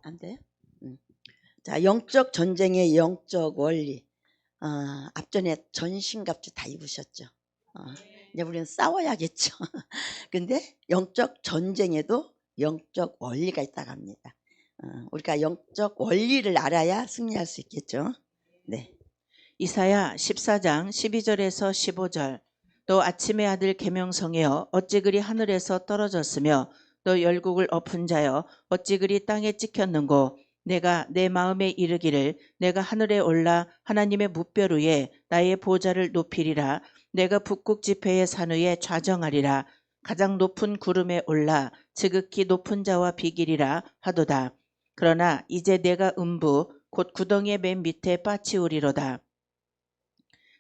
안 돼요? 자, 영적 전쟁의 영적 원리. 앞전에 전신갑주 다 입으셨죠. 이제 우리는 싸워야겠죠. 근데 영적 전쟁에도 영적 원리가 있다고 합니다. 우리가 영적 원리를 알아야 승리할 수 있겠죠. 네. 이사야 14장 12절에서 15절. 너 아침의 아들 계명성이여 어찌 그리 하늘에서 떨어졌으며 너 열국을 엎은 자여 어찌 그리 땅에 찍혔는고 내가 내 마음에 이르기를 내가 하늘에 올라 하나님의 무뼈 위에 나의 보좌를 높이리라. 내가 북극 지폐의 산 위에 좌정하리라. 가장 높은 구름에 올라 지극히 높은 자와 비기리라 하도다. 그러나 이제 내가 음부 곧 구덩이의 맨 밑에 빠치우리로다.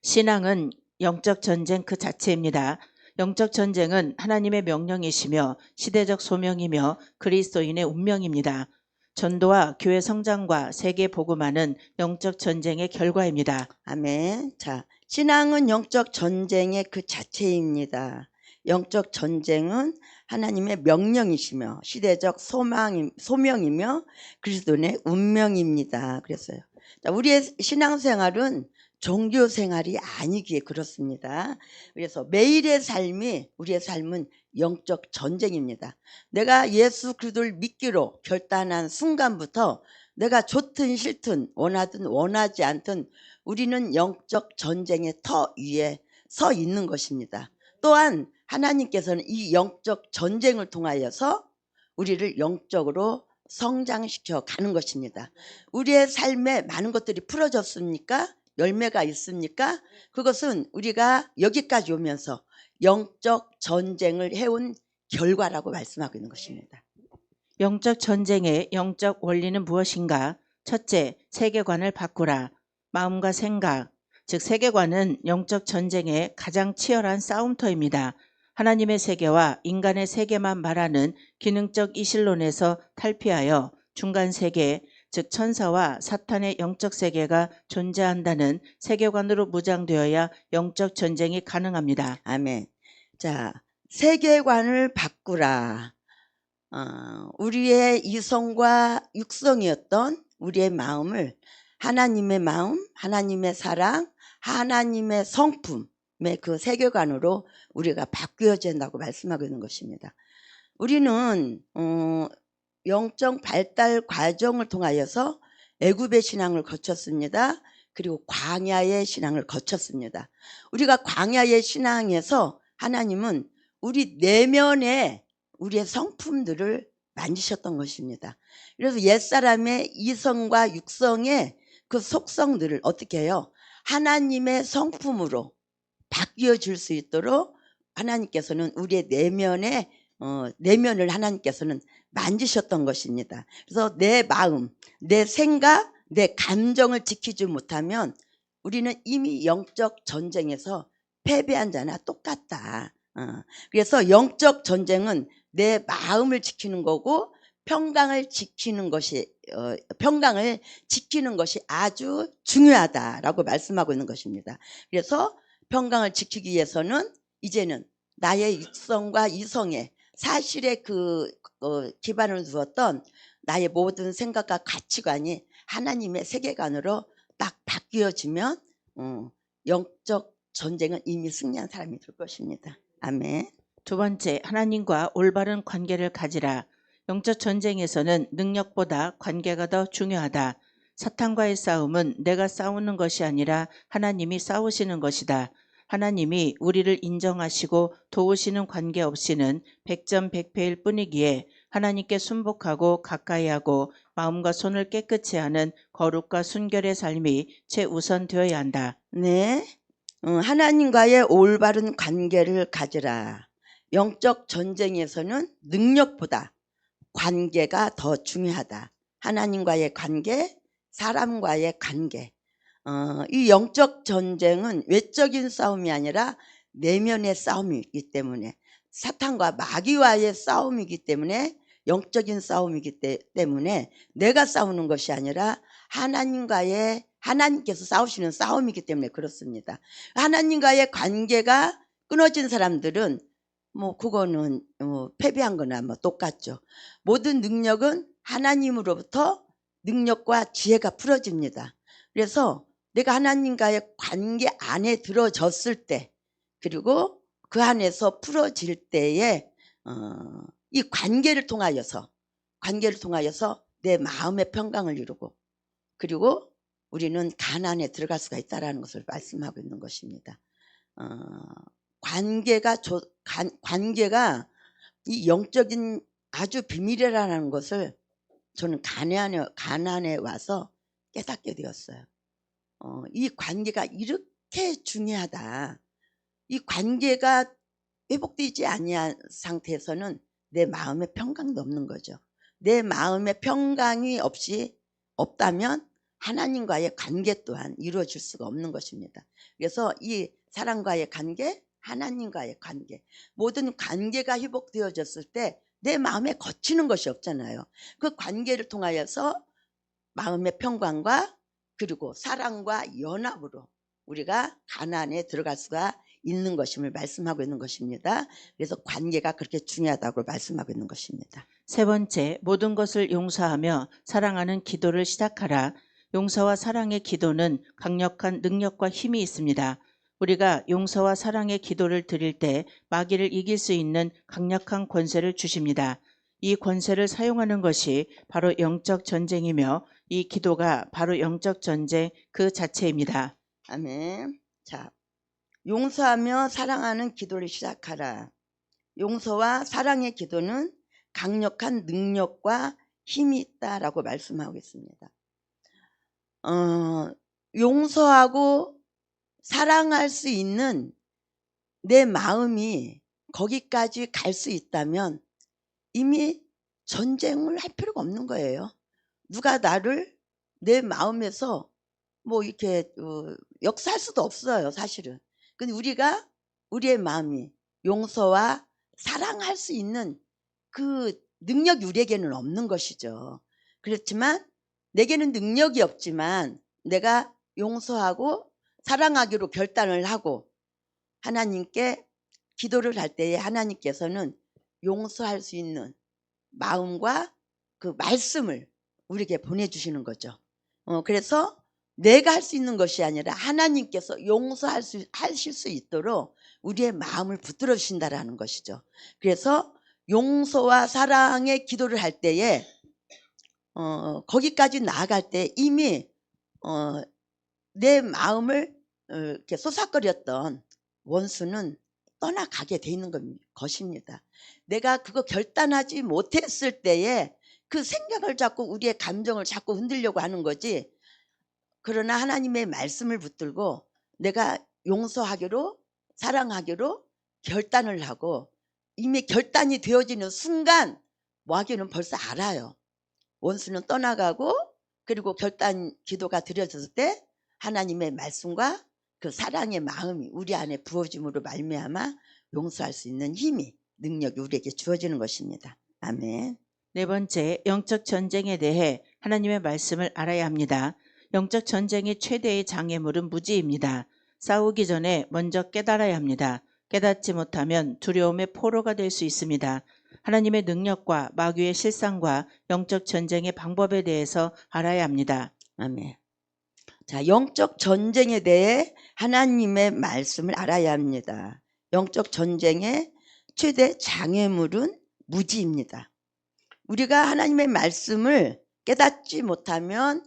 신앙은 영적 전쟁 그 자체입니다. 영적 전쟁은 하나님의 명령이시며 시대적 소명이며 그리스도인의 운명입니다. 전도와 교회 성장과 세계 복음화는 영적 전쟁의 결과입니다. 아멘. 자, 신앙은 영적 전쟁의 그 자체입니다. 영적 전쟁은 하나님의 명령이시며 시대적 소명이며 그리스도인의 운명입니다. 그랬어요. 자, 우리의 신앙생활은 종교생활이 아니기에 그렇습니다. 그래서 매일의 삶이 우리의 삶은 영적 전쟁입니다. 내가 예수 그리스도를 믿기로 결단한 순간부터 내가 좋든 싫든 원하든 원하지 않든 우리는 영적 전쟁의 터 위에 서 있는 것입니다. 또한 하나님께서는 이 영적 전쟁을 통하여서 우리를 영적으로 성장시켜 가는 것입니다. 우리의 삶에 많은 것들이 풀어졌습니까? 열매가 있습니까? 그것은 우리가 여기까지 오면서 영적 전쟁을 해온 결과라고 말씀하고 있는 것입니다. 영적 전쟁의 영적 원리는 무엇인가? 첫째, 세계관을 바꾸라. 마음과 생각, 즉 세계관은 영적 전쟁의 가장 치열한 싸움터입니다. 하나님의 세계와 인간의 세계만 말하는 기능적 이실론에서 탈피하여 중간 세계, 즉 천사와 사탄의 영적 세계가 존재한다는 세계관으로 무장되어야 영적 전쟁이 가능합니다. 아멘. 자, 세계관을 바꾸라. 우리의 이성과 육성이었던 우리의 마음을 하나님의 마음, 하나님의 사랑, 하나님의 성품의 그 세계관으로 우리가 바뀌어야 된다고 말씀하고 있는 것입니다. 우리는 영적 발달 과정을 통하여서 애굽의 신앙을 거쳤습니다. 그리고 광야의 신앙을 거쳤습니다. 우리가 광야의 신앙에서 하나님은 우리 내면에 우리의 성품들을 만지셨던 것입니다. 그래서 옛사람의 이성과 육성의 그 속성들을 어떻게 해요? 하나님의 성품으로 바뀌어 줄 수 있도록 하나님께서는 우리의 내면을 하나님께서는 만지셨던 것입니다. 그래서 내 마음, 내 생각, 내 감정을 지키지 못하면 우리는 이미 영적 전쟁에서 패배한 자나 똑같다. 그래서 영적 전쟁은 내 마음을 지키는 거고 평강을 지키는 것이 아주 중요하다라고 말씀하고 있는 것입니다. 그래서 평강을 지키기 위해서는 이제는 나의 육성과 이성의 사실의 기반을 두었던 나의 모든 생각과 가치관이 하나님의 세계관으로 딱 바뀌어지면 영적 전쟁은 이미 승리한 사람이 될 것입니다. 아멘. 두 번째, 하나님과 올바른 관계를 가지라. 영적 전쟁에서는 능력보다 관계가 더 중요하다. 사탄과의 싸움은 내가 싸우는 것이 아니라 하나님이 싸우시는 것이다. 하나님이 우리를 인정하시고 도우시는 관계 없이는 백전백패일 뿐이기에 하나님께 순복하고 가까이하고 마음과 손을 깨끗이 하는 거룩과 순결의 삶이 최우선되어야 한다. 네, 하나님과의 올바른 관계를 가지라. 영적 전쟁에서는 능력보다 관계가 더 중요하다. 하나님과의 관계, 사람과의 관계. 이 영적 전쟁은 외적인 싸움이 아니라 내면의 싸움이기 때문에, 사탄과 마귀와의 싸움이기 때문에, 영적인 싸움이기 때문에 내가 싸우는 것이 아니라 하나님께서 싸우시는 싸움이기 때문에 그렇습니다. 하나님과의 관계가 끊어진 사람들은 그거는 패배한 거나 똑같죠. 모든 능력은 하나님으로부터 능력과 지혜가 풀어집니다. 그래서 내가 하나님과의 관계 안에 들어졌을 때, 그리고 그 안에서 풀어질 때에 이 관계를 통하여서 내 마음의 평강을 이루고, 그리고 우리는 가나안에 들어갈 수가 있다라는 것을 말씀하고 있는 것입니다. 관계가 이 영적인 아주 비밀이라는 것을 저는 가나안에 와서 깨닫게 되었어요. 이 관계가 이렇게 중요하다. 이 관계가 회복되지 아니한 상태에서는 내 마음의 평강도 없는 거죠. 내 마음의 평강이 없다면 하나님과의 관계 또한 이루어질 수가 없는 것입니다. 그래서 이 사랑과의 관계, 하나님과의 관계, 모든 관계가 회복되어졌을 때 내 마음에 거치는 것이 없잖아요. 그 관계를 통하여서 마음의 평강과 그리고 사랑과 연합으로 우리가 가나안에 들어갈 수가 있는 것임을 말씀하고 있는 것입니다. 그래서 관계가 그렇게 중요하다고 말씀하고 있는 것입니다. 세 번째, 모든 것을 용서하며 사랑하는 기도를 시작하라. 용서와 사랑의 기도는 강력한 능력과 힘이 있습니다. 우리가 용서와 사랑의 기도를 드릴 때 마귀를 이길 수 있는 강력한 권세를 주십니다. 이 권세를 사용하는 것이 바로 영적 전쟁이며 이 기도가 바로 영적 전쟁 그 자체입니다. 아멘. 자, 용서하며 사랑하는 기도를 시작하라. 용서와 사랑의 기도는 강력한 능력과 힘이 있다라고 말씀하고 있습니다. 용서하고 사랑할 수 있는 내 마음이 거기까지 갈 수 있다면 이미 전쟁을 할 필요가 없는 거예요. 누가 나를 내 마음에서 뭐 이렇게 역사할 수도 없어요, 사실은. 근데 우리의 마음이 용서와 사랑할 수 있는 그 능력이 우리에게는 없는 것이죠. 그렇지만 내게는 능력이 없지만 내가 용서하고 사랑하기로 결단을 하고 하나님께 기도를 할 때에 하나님께서는 용서할 수 있는 마음과 그 말씀을 우리에게 보내주시는 거죠. 그래서 내가 할 수 있는 것이 아니라 하나님께서 하실 수 있도록 우리의 마음을 붙들어 주신다라는 것이죠. 그래서 용서와 사랑의 기도를 할 때에 거기까지 나아갈 때 이미 내 마음을 이렇게 쏘삭거렸던 원수는 떠나가게 돼 있는 것입니다. 내가 그거 결단하지 못했을 때에 그 생각을 자꾸 우리의 감정을 자꾸 흔들려고 하는 거지. 그러나 하나님의 말씀을 붙들고 내가 용서하기로 사랑하기로 결단을 하고 이미 결단이 되어지는 순간 마귀는 벌써 알아요. 원수는 떠나가고 그리고 결단 기도가 드려졌을 때 하나님의 말씀과 그 사랑의 마음이 우리 안에 부어짐으로 말미암아 용서할 수 있는 힘이 능력이 우리에게 주어지는 것입니다. 아멘. 네 번째, 영적 전쟁에 대해 하나님의 말씀을 알아야 합니다. 영적 전쟁의 최대의 장애물은 무지입니다. 싸우기 전에 먼저 깨달아야 합니다. 깨닫지 못하면 두려움의 포로가 될 수 있습니다. 하나님의 능력과 마귀의 실상과 영적 전쟁의 방법에 대해서 알아야 합니다. 아멘. 자, 영적 전쟁에 대해 하나님의 말씀을 알아야 합니다. 영적 전쟁의 최대 장애물은 무지입니다. 우리가 하나님의 말씀을 깨닫지 못하면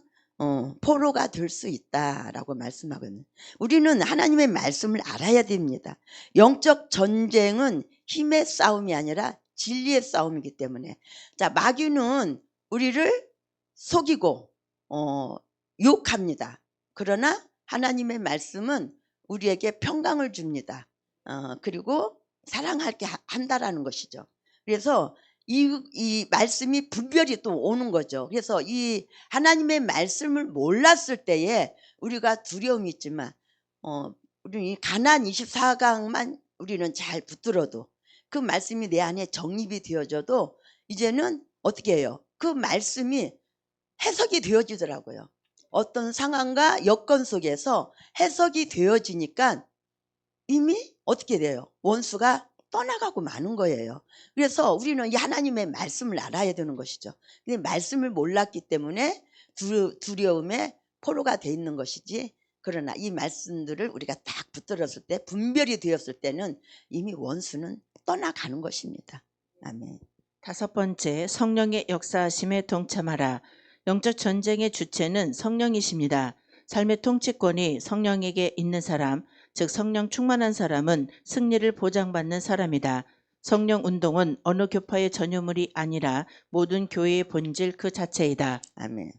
포로가 될 수 있다라고 말씀하거든요. 우리는 하나님의 말씀을 알아야 됩니다. 영적 전쟁은 힘의 싸움이 아니라 진리의 싸움이기 때문에 자, 마귀는 우리를 속이고 유혹합니다. 그러나 하나님의 말씀은 우리에게 평강을 줍니다. 그리고 사랑하게 한다라는 것이죠. 그래서 이 말씀이 분별이 또 오는 거죠. 그래서 이 하나님의 말씀을 몰랐을 때에 우리가 두려움이 있지만 우리 이 가나안 24강만 우리는 잘 붙들어도 그 말씀이 내 안에 정립이 되어져도 이제는 어떻게 해요? 그 말씀이 해석이 되어지더라고요. 어떤 상황과 여건 속에서 해석이 되어지니까 이미 어떻게 돼요? 원수가 떠나가고 마는 거예요. 그래서 우리는 이 하나님의 말씀을 알아야 되는 것이죠. 근데 말씀을 몰랐기 때문에 두려움에 포로가 돼 있는 것이지, 그러나 이 말씀들을 우리가 딱 붙들었을 때, 분별이 되었을 때는 이미 원수는 떠나가는 것입니다. 아멘. 5번째, 성령의 역사하심에 동참하라. 영적 전쟁의 주체는 성령이십니다. 삶의 통치권이 성령에게 있는 사람, 즉 성령 충만한 사람은 승리를 보장받는 사람이다. 성령 운동은 어느 교파의 전유물이 아니라 모든 교회의 본질 그 자체이다. 아멘.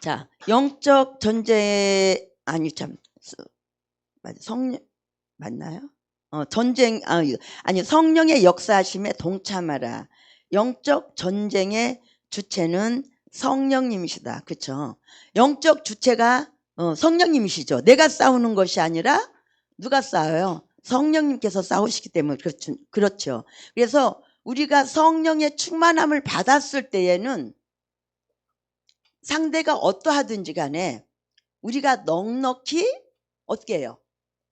자, 영적 전쟁, 아니 참, 성령 맞나요? 전쟁, 아니 성령의 역사하심에 동참하라. 영적 전쟁의 주체는 성령님이시다. 그렇죠? 영적 주체가 성령님이시죠. 내가 싸우는 것이 아니라 누가 싸워요? 성령님께서 싸우시기 때문에 그렇죠. 그래서 우리가 성령의 충만함을 받았을 때에는 상대가 어떠하든지 간에 우리가 넉넉히 어떻게 해요?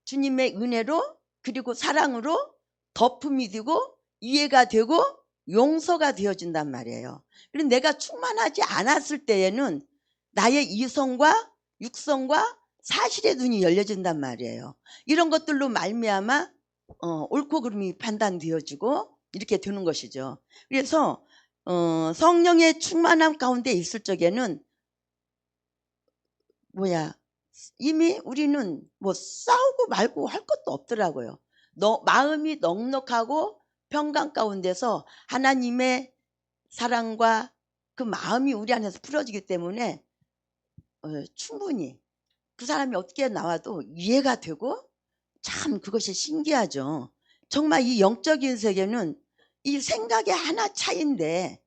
주님의 은혜로 그리고 사랑으로 덮음이 되고 이해가 되고 용서가 되어진단 말이에요. 그런데 내가 충만하지 않았을 때에는 나의 이성과 육성과 사실의 눈이 열려진단 말이에요. 이런 것들로 말미암아 옳고 그름이 판단되어지고 이렇게 되는 것이죠. 그래서 성령의 충만함 가운데 있을 적에는 이미 우리는 뭐 싸우고 말고 할 것도 없더라고요. 마음이 넉넉하고 평강 가운데서 하나님의 사랑과 그 마음이 우리 안에서 풀어지기 때문에 충분히 그 사람이 어떻게 나와도 이해가 되고, 참 그것이 신기하죠. 정말 이 영적인 세계는 이 생각의 하나 차이인데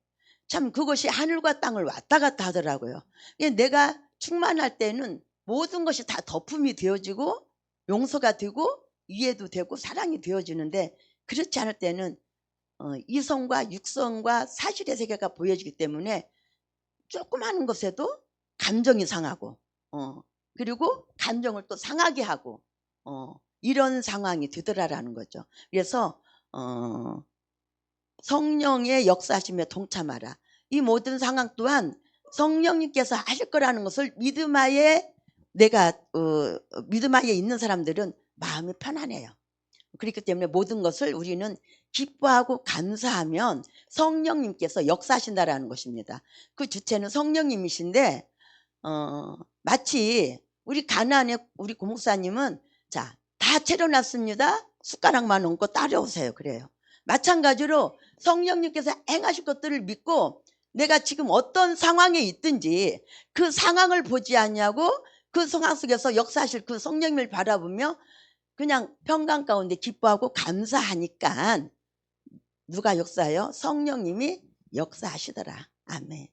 참 그것이 하늘과 땅을 왔다 갔다 하더라고요. 내가 충만할 때는 모든 것이 다 덮음이 되어지고 용서가 되고 이해도 되고 사랑이 되어지는데, 그렇지 않을 때는 이성과 육성과 사실의 세계가 보여지기 때문에 조금 하는 것에도 감정이 상하고 그리고 감정을 또 상하게 하고 이런 상황이 되더라라는 거죠. 그래서 성령의 역사하심에 동참하라. 이 모든 상황 또한 성령님께서 하실 거라는 것을 믿음하에 믿음하에 있는 사람들은 마음이 편안해요. 그렇기 때문에 모든 것을 우리는 기뻐하고 감사하면 성령님께서 역사하신다라는 것입니다. 그 주체는 성령님이신데 마치 우리 가나안의 우리 고목사님은 자, 다 차려놨습니다. 숟가락만 얹고 따라오세요. 그래요. 마찬가지로 성령님께서 행하실 것들을 믿고 내가 지금 어떤 상황에 있든지 그 상황을 보지 않냐고 그 상황 속에서 역사하실 그 성령님을 바라보며 그냥 평강 가운데 기뻐하고 감사하니까 누가 역사해요? 성령님이 역사하시더라. 아멘.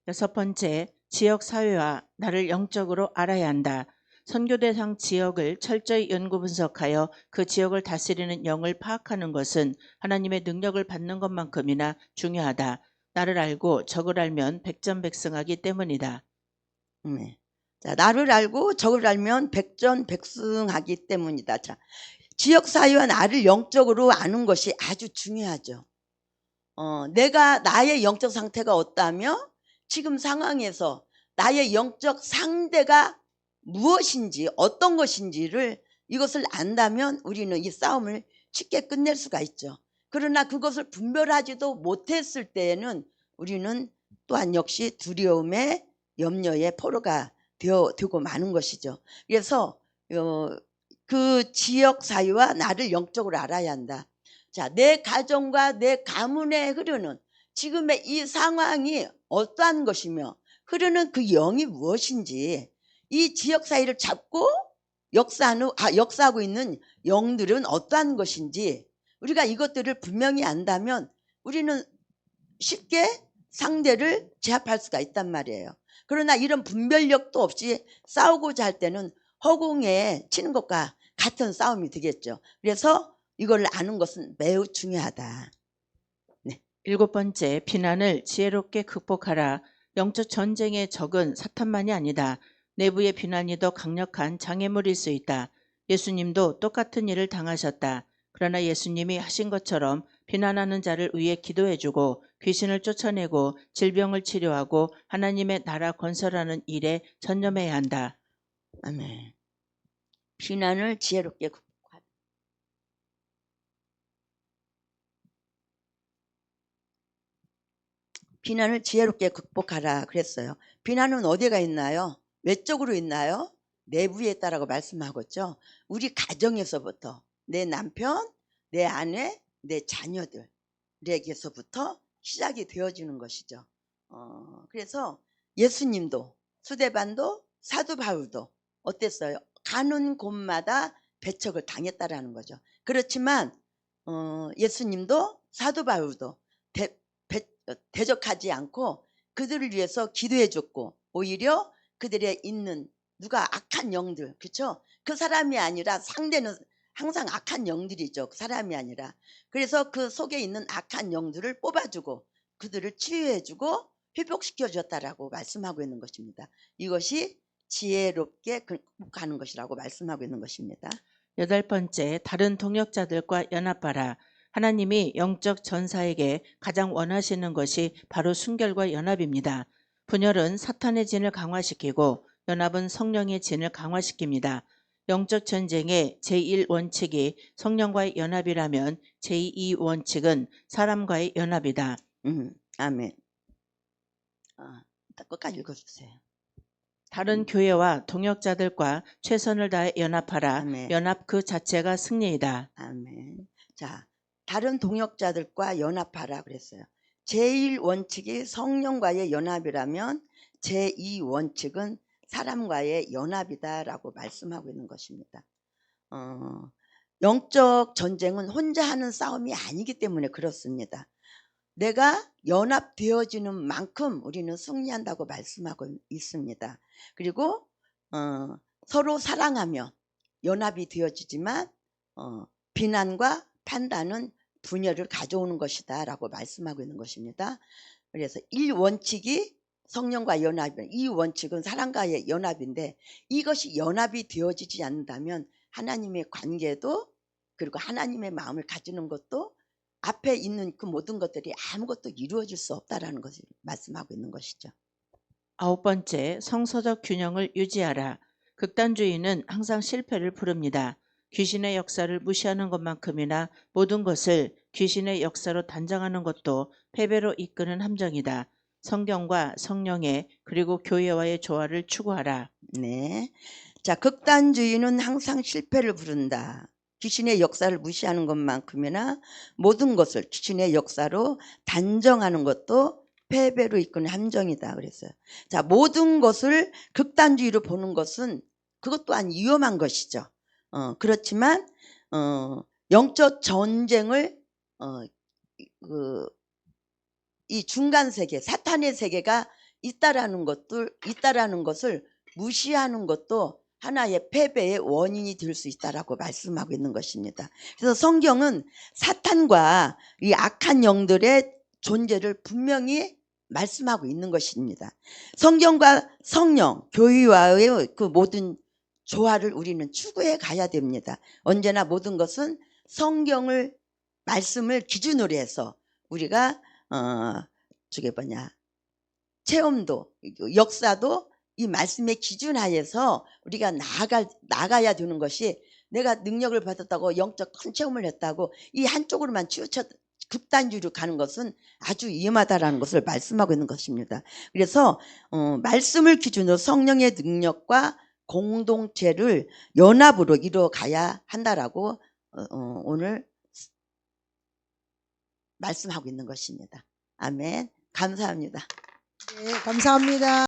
6번째, 지역사회와 나를 영적으로 알아야 한다. 선교 대상 지역을 철저히 연구 분석하여 그 지역을 다스리는 영을 파악하는 것은 하나님의 능력을 받는 것만큼이나 중요하다. 나를 알고 적을 알면 백전백승하기 때문이다. 자, 나를 알고 적을 알면 백전백승하기 때문이다. 자, 지역사회와 나를 영적으로 아는 것이 아주 중요하죠. 내가 나의 영적 상태가 어떠하며 지금 상황에서 나의 영적 상대가 무엇인지 어떤 것인지를 이것을 안다면 우리는 이 싸움을 쉽게 끝낼 수가 있죠. 그러나 그것을 분별하지도 못했을 때에는 우리는 또한 역시 두려움에 염려에 포로가 되고 마는 것이죠. 그래서 그 지역 사회와 나를 영적으로 알아야 한다. 자, 내 가정과 내 가문에 흐르는 지금의 이 상황이 어떠한 것이며 흐르는 그 영이 무엇인지 이 지역 사회를 잡고 역사하고 있는 영들은 어떠한 것인지 우리가 이것들을 분명히 안다면 우리는 쉽게 상대를 제압할 수가 있단 말이에요. 그러나 이런 분별력도 없이 싸우고자 할 때는 허공에 치는 것과 같은 싸움이 되겠죠. 그래서 이걸 아는 것은 매우 중요하다. 7번째, 비난을 지혜롭게 극복하라. 영적 전쟁의 적은 사탄만이 아니다. 내부의 비난이 더 강력한 장애물일 수 있다. 예수님도 똑같은 일을 당하셨다. 그러나 예수님이 하신 것처럼 비난하는 자를 위해 기도해주고 귀신을 쫓아내고 질병을 치료하고 하나님의 나라 건설하는 일에 전념해야 한다. 아멘. 비난을 지혜롭게 극복하라. 비난을 지혜롭게 극복하라 그랬어요. 비난은 어디가 있나요? 외적으로 있나요? 내부에 있다라고 말씀하고 있죠. 우리 가정에서부터 내 남편, 내 아내, 내 자녀들에게서부터 시작이 되어지는 것이죠. 그래서 예수님도 수데반도 사도 바울도 어땠어요? 가는 곳마다 배척을 당했다라는 거죠. 그렇지만 예수님도 사도 바울도 대적하지 않고 그들을 위해서 기도해 줬고, 오히려 그들의 있는 누가 악한 영들, 그렇죠? 그 사람이 아니라 상대는 항상 악한 영들이죠. 그 사람이 아니라. 그래서 그 속에 있는 악한 영들을 뽑아주고 그들을 치유해주고 회복시켜 줬다라고 말씀하고 있는 것입니다. 이것이 지혜롭게 극복하는 것이라고 말씀하고 있는 것입니다. 8번째, 다른 동역자들과 연합하라. 하나님이 영적 전사에게 가장 원하시는 것이 바로 순결과 연합입니다. 분열은 사탄의 진을 강화시키고 연합은 성령의 진을 강화시킵니다. 영적 전쟁의 제1원칙이 성령과의 연합이라면 제2원칙은 사람과의 연합이다. 아멘. 끝까지 읽어주세요. 다른 교회와 동역자들과 최선을 다해 연합하라. 아멘. 연합 그 자체가 승리이다. 아멘. 자, 다른 동역자들과 연합하라 그랬어요. 제1원칙이 성령과의 연합이라면 제2원칙은 사람과의 연합이다라고 말씀하고 있는 것입니다. 영적 전쟁은 혼자 하는 싸움이 아니기 때문에 그렇습니다. 내가 연합되어지는 만큼 우리는 승리한다고 말씀하고 있습니다. 그리고 서로 사랑하며 연합이 되어지지만 비난과 판단은 분열을 가져오는 것이다 라고 말씀하고 있는 것입니다. 그래서 1원칙이 성령과 연합이고 2원칙은 사람과의 연합인데, 이것이 연합이 되어지지 않는다면 하나님의 관계도, 그리고 하나님의 마음을 가지는 것도, 앞에 있는 그 모든 것들이 아무것도 이루어질 수 없다라는 것을 말씀하고 있는 것이죠. 9번째, 성서적 균형을 유지하라. 극단주의는 항상 실패를 부릅니다. 귀신의 역사를 무시하는 것만큼이나 모든 것을 귀신의 역사로 단정하는 것도 패배로 이끄는 함정이다. 성경과 성령의 그리고 교회와의 조화를 추구하라. 네. 자, 극단주의는 항상 실패를 부른다. 귀신의 역사를 무시하는 것만큼이나 모든 것을 귀신의 역사로 단정하는 것도 패배로 이끄는 함정이다 그랬어요. 자, 모든 것을 극단주의로 보는 것은 그것 또한 위험한 것이죠. 그렇지만 영적 전쟁을 이 중간 세계, 사탄의 세계가 있다라는 것을 무시하는 것도 하나의 패배의 원인이 될 수 있다라고 말씀하고 있는 것입니다. 그래서 성경은 사탄과 이 악한 영들의 존재를 분명히 말씀하고 있는 것입니다. 성경과 성령, 교회와의 그 모든 조화를 우리는 추구해 가야 됩니다. 언제나 모든 것은 성경을, 말씀을 기준으로 해서 우리가 체험도, 역사도 이 말씀의 기준 하에서 우리가 나가야 되는 것이, 내가 능력을 받았다고 영적 큰 체험을 했다고 이 한쪽으로만 치우쳐 극단주의로 가는 것은 아주 위험하다라는 것을 말씀하고 있는 것입니다. 그래서 말씀을 기준으로 성령의 능력과 공동체를 연합으로 이루어가야 한다라고 오늘 말씀하고 있는 것입니다. 아멘. 감사합니다. 네, 감사합니다.